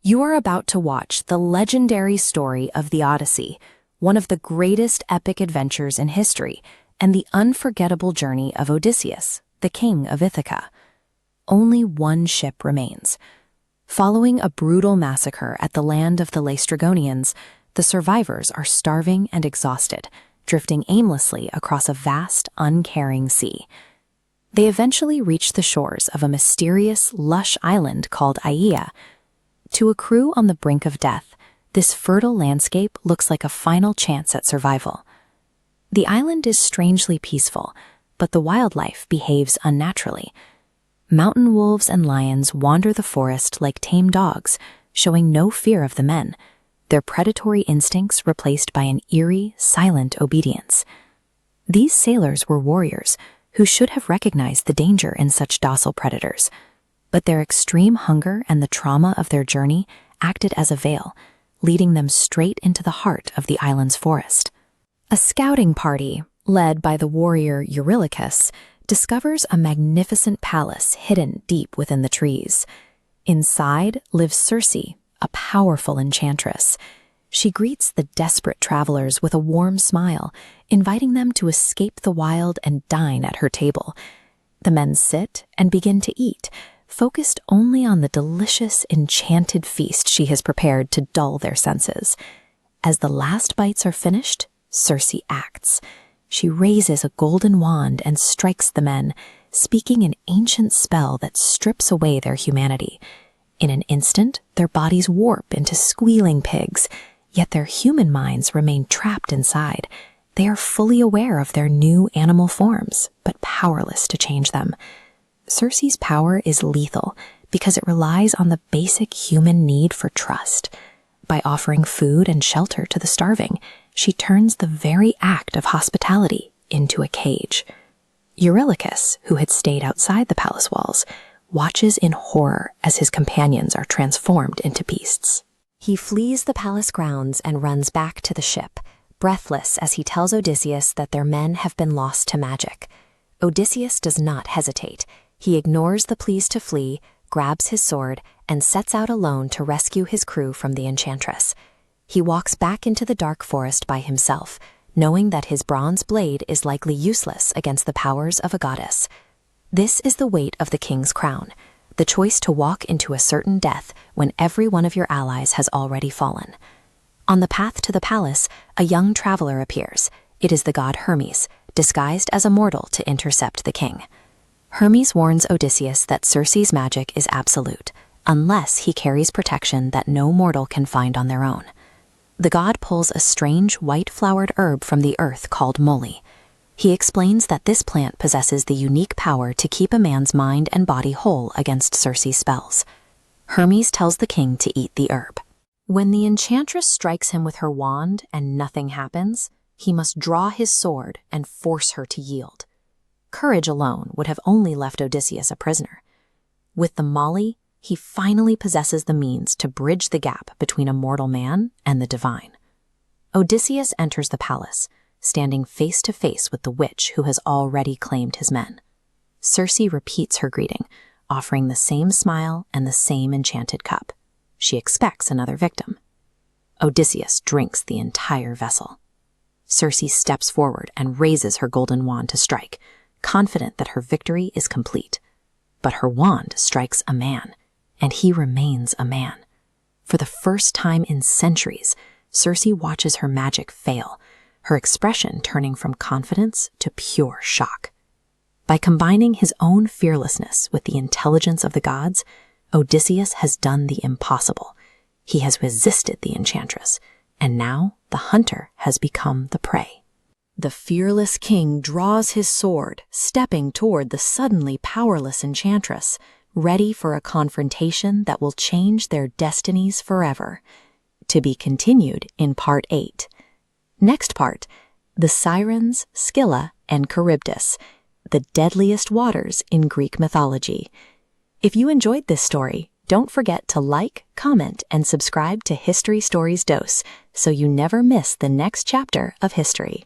You are about to watch the legendary story of the Odyssey, one of the greatest epic adventures in history, and the unforgettable journey of Odysseus, the king of Ithaca. Only one ship remains. Following a brutal massacre at the land of the Laestrygonians, the survivors are starving and exhausted, drifting aimlessly across a vast, uncaring sea. They eventually reach the shores of a mysterious, lush island called Aea. To a crew on the brink of death, this fertile landscape looks like a final chance at survival. The island is strangely peaceful, but the wildlife behaves unnaturally. Mountain wolves and lions wander the forest like tame dogs, showing no fear of the men, their predatory instincts replaced by an eerie, silent obedience. These sailors were warriors who should have recognized the danger in such docile predators, but their extreme hunger and the trauma of their journey acted as a veil, leading them straight into the heart of the island's forest. A scouting party, led by the warrior Eurylochus, discovers a magnificent palace hidden deep within the trees. Inside lives Circe, a powerful enchantress. She greets the desperate travelers with a warm smile, inviting them to escape the wild and dine at her table. The men sit and begin to eat, focused only on the delicious, enchanted feast she has prepared to dull their senses. As the last bites are finished, Circe acts. She raises a golden wand and strikes the men, speaking an ancient spell that strips away their humanity. In an instant, their bodies warp into squealing pigs, yet their human minds remain trapped inside. They are fully aware of their new animal forms, but powerless to change them. Circe's power is lethal because it relies on the basic human need for trust. By offering food and shelter to the starving, she turns the very act of hospitality into a cage. Eurylochus, who had stayed outside the palace walls, watches in horror as his companions are transformed into beasts. He flees the palace grounds and runs back to the ship, breathless as he tells Odysseus that their men have been lost to magic. Odysseus does not hesitate. He ignores the pleas to flee, grabs his sword, and sets out alone to rescue his crew from the enchantress. He walks back into the dark forest by himself, knowing that his bronze blade is likely useless against the powers of a goddess. This is the weight of the king's crown, the choice to walk into a certain death when every one of your allies has already fallen. On the path to the palace, a young traveler appears. It is the god Hermes, disguised as a mortal to intercept the king. Hermes warns Odysseus that Circe's magic is absolute, unless he carries protection that no mortal can find on their own. The god pulls a strange white-flowered herb from the earth called moly. He explains that this plant possesses the unique power to keep a man's mind and body whole against Circe's spells. Hermes tells the king to eat the herb. When the enchantress strikes him with her wand and nothing happens, he must draw his sword and force her to yield. Courage alone would have only left Odysseus a prisoner. With the moly, he finally possesses the means to bridge the gap between a mortal man and the divine. Odysseus enters the palace, standing face to face with the witch who has already claimed his men. Circe repeats her greeting, offering the same smile and the same enchanted cup. She expects another victim. Odysseus drinks the entire vessel. Circe steps forward and raises her golden wand to strike, confident that her victory is complete. But her wand strikes a man, and he remains a man. For the first time in centuries, Circe watches her magic fail, her expression turning from confidence to pure shock. By combining his own fearlessness with the intelligence of the gods, Odysseus has done the impossible. He has resisted the enchantress, and now the hunter has become the prey. The fearless king draws his sword, stepping toward the suddenly powerless enchantress, ready for a confrontation that will change their destinies forever. To be continued in Part 8. Next part, the Sirens, Scylla, and Charybdis, the deadliest waters in Greek mythology. If you enjoyed this story, don't forget to like, comment, and subscribe to History Stories Dose so you never miss the next chapter of history.